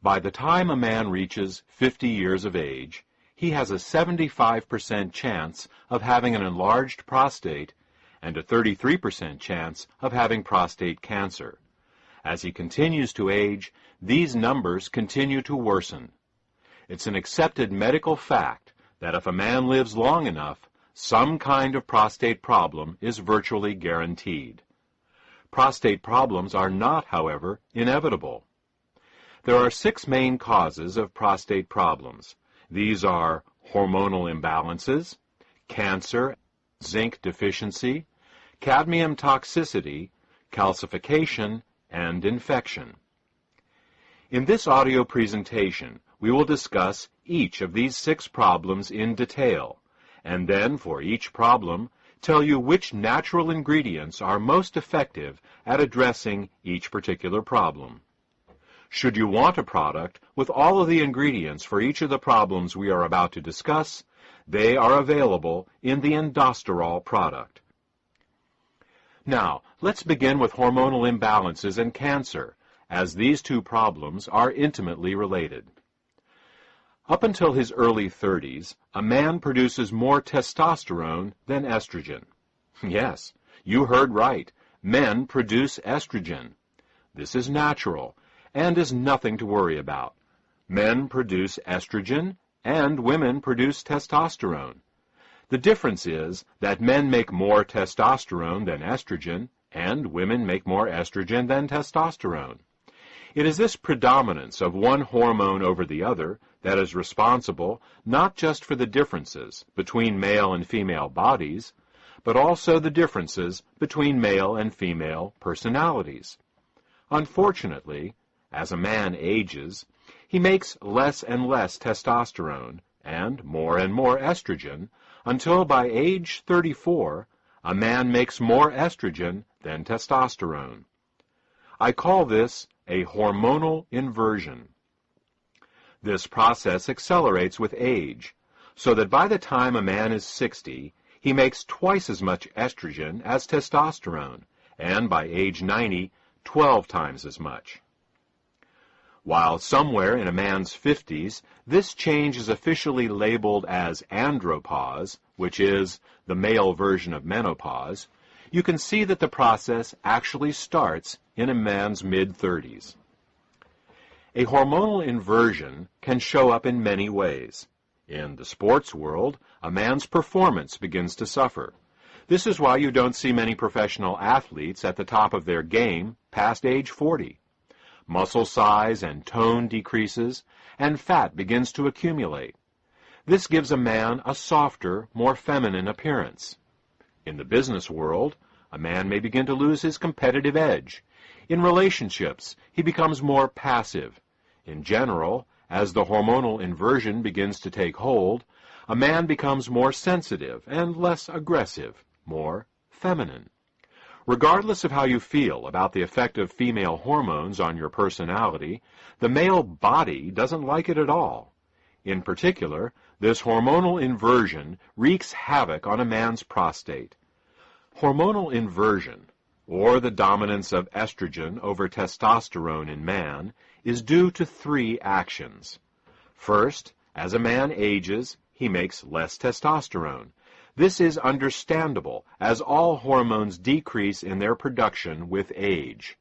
By the time a man reaches 50 years of age, he has a 75% chance of having an enlarged prostate and a 33% chance of having prostate cancer. As he continues to age, these numbers continue to worsen. It's an accepted medical fact that if a man lives long enough, some kind of prostate problem is virtually guaranteed. Prostate problems are not, however, inevitable. There are 6 main causes of prostate problems. These are hormonal imbalances, cancer, zinc deficiency, cadmium toxicity, calcification, and infection. In this audio presentation, we will discuss each of these 6 problems in detail, and then for each problem, tell you which natural ingredients are most effective at addressing each particular problem. Should you want a product with all of the ingredients for each of the problems we are about to discuss, they are available in the Enlarged product. Now, let's begin with hormonal imbalances and cancer, as these 2 problems are intimately related. Up until his early 30s, a man produces more testosterone than estrogen. Yes, you heard right. Men produce estrogen. This is natural and is nothing to worry about. Men produce estrogen and women produce testosterone. The difference is that men make more testosterone than estrogen and women make more estrogen than testosterone. It is this predominance of one hormone over the other that is responsible not just for the differences between male and female bodies, but also the differences between male and female personalities. Unfortunately, as a man ages, he makes less and less testosterone and more estrogen until by age 34, a man makes more estrogen than testosterone. I call this a hormonal inversion. This process accelerates with age, so that by the time a man is 60, he makes twice as much estrogen as testosterone, and by age 90, 12 times as much. While somewhere in a man's 50s, this change is officially labeled as Andropause, which is the male version of menopause, you can see that the process actually starts in a man's mid-30s. A hormonal inversion can show up in many ways. In the sports world, a man's performance begins to suffer. This is why you don't see many professional athletes at the top of their game past age 40. Muscle size and tone decreases, and fat begins to accumulate. This gives a man a softer, more feminine appearance. In the business world, a man may begin to lose his competitive edge. In relationships, he becomes more passive. In general, as the hormonal inversion begins to take hold, a man becomes more sensitive and less aggressive, more feminine. Regardless of how you feel about the effect of female hormones on your personality, the male body doesn't like it at all. In particular, this hormonal inversion wreaks havoc on a man's prostate. Hormonal inversion, or the dominance of estrogen over testosterone in man, is due to 3 actions. First, as a man ages, he makes less testosterone. This is understandable, as all hormones decrease in their production with age.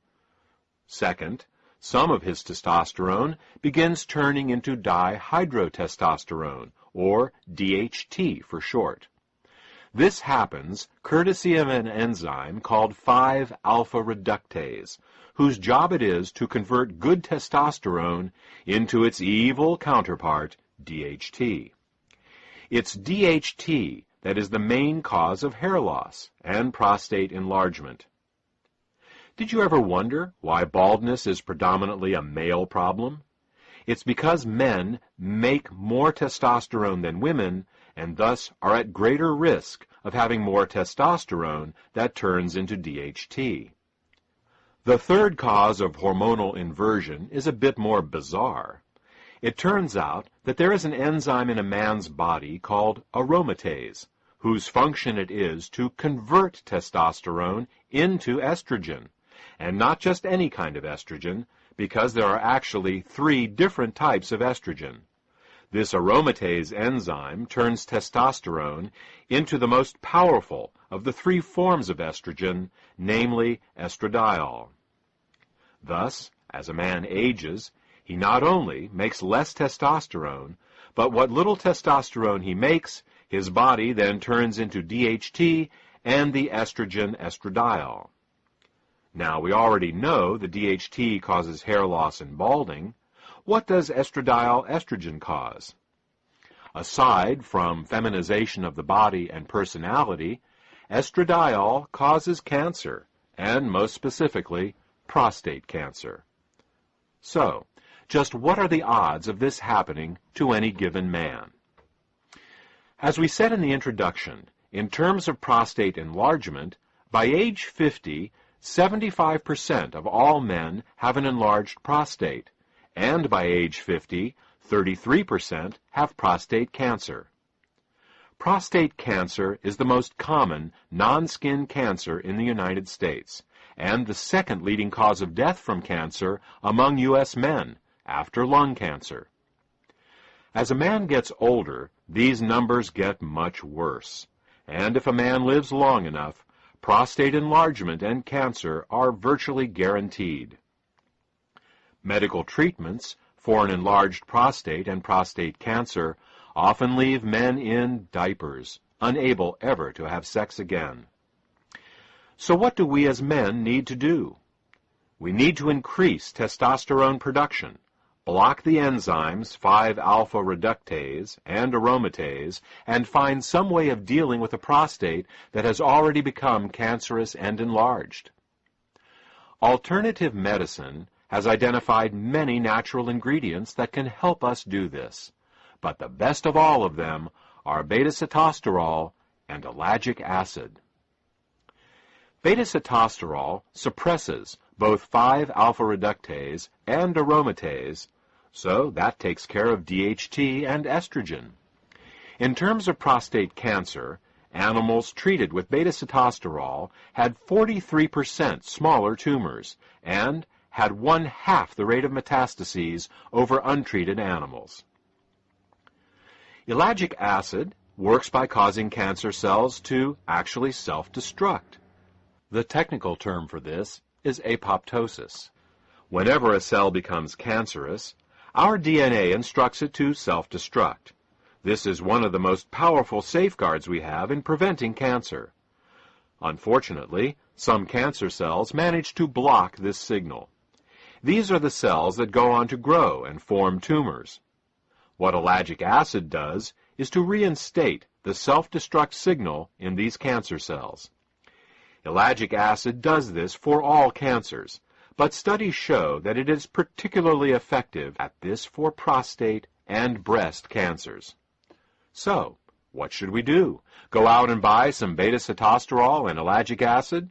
Second, some of his testosterone begins turning into dihydrotestosterone, or DHT for short. This happens courtesy of an enzyme called 5-alpha reductase, whose job it is to convert good testosterone into its evil counterpart, DHT. It's DHT that is the main cause of hair loss and prostate enlargement. Did you ever wonder why baldness is predominantly a male problem? It's because men make more testosterone than women and thus are at greater risk of having more testosterone that turns into DHT. The third cause of hormonal inversion is a bit more bizarre. It turns out that there is an enzyme in a man's body called aromatase, whose function it is to convert testosterone into estrogen, and not just any kind of estrogen, because there are actually 3 different types of estrogen. This aromatase enzyme turns testosterone into the most powerful of the 3 forms of estrogen, namely estradiol. Thus, as a man ages, he not only makes less testosterone, but what little testosterone he makes, his body then turns into DHT and the estrogen estradiol. Now, we already know the DHT causes hair loss and balding. What does estradiol estrogen cause? Aside from feminization of the body and personality, estradiol causes cancer, and most specifically, prostate cancer. So, just what are the odds of this happening to any given man? As we said in the introduction, in terms of prostate enlargement, by age 50, 75% of all men have an enlarged prostate, and by age 50, 33% have prostate cancer. Prostate cancer is the most common non-skin cancer in the United States, and the second leading cause of death from cancer among U.S. men, after lung cancer. As a man gets older, these numbers get much worse, and if a man lives long enough, prostate enlargement and cancer are virtually guaranteed. Medical treatments for an enlarged prostate and prostate cancer often leave men in diapers, unable ever to have sex again. So what do we as men need to do? We need to increase testosterone production, block the enzymes 5-alpha reductase and aromatase, and find some way of dealing with a prostate that has already become cancerous and enlarged. Alternative medicine has identified many natural ingredients that can help us do this, but the best of all of them are beta-sitosterol and ellagic acid. Beta-sitosterol suppresses both 5-alpha reductase and aromatase, so that takes care of DHT and estrogen. In terms of prostate cancer, animals treated with beta-sitosterol had 43% smaller tumors and had 1/2 the rate of metastases over untreated animals. Ellagic acid works by causing cancer cells to actually self-destruct. The technical term for this is apoptosis. Whenever a cell becomes cancerous, our DNA instructs it to self-destruct. This is one of the most powerful safeguards we have in preventing cancer. Unfortunately, some cancer cells manage to block this signal. These are the cells that go on to grow and form tumors. What ellagic acid does is to reinstate the self-destruct signal in these cancer cells. Ellagic acid does this for all cancers, but studies show that it is particularly effective at this for prostate and breast cancers. So, what should we do? Go out and buy some beta-sitosterol and ellagic acid?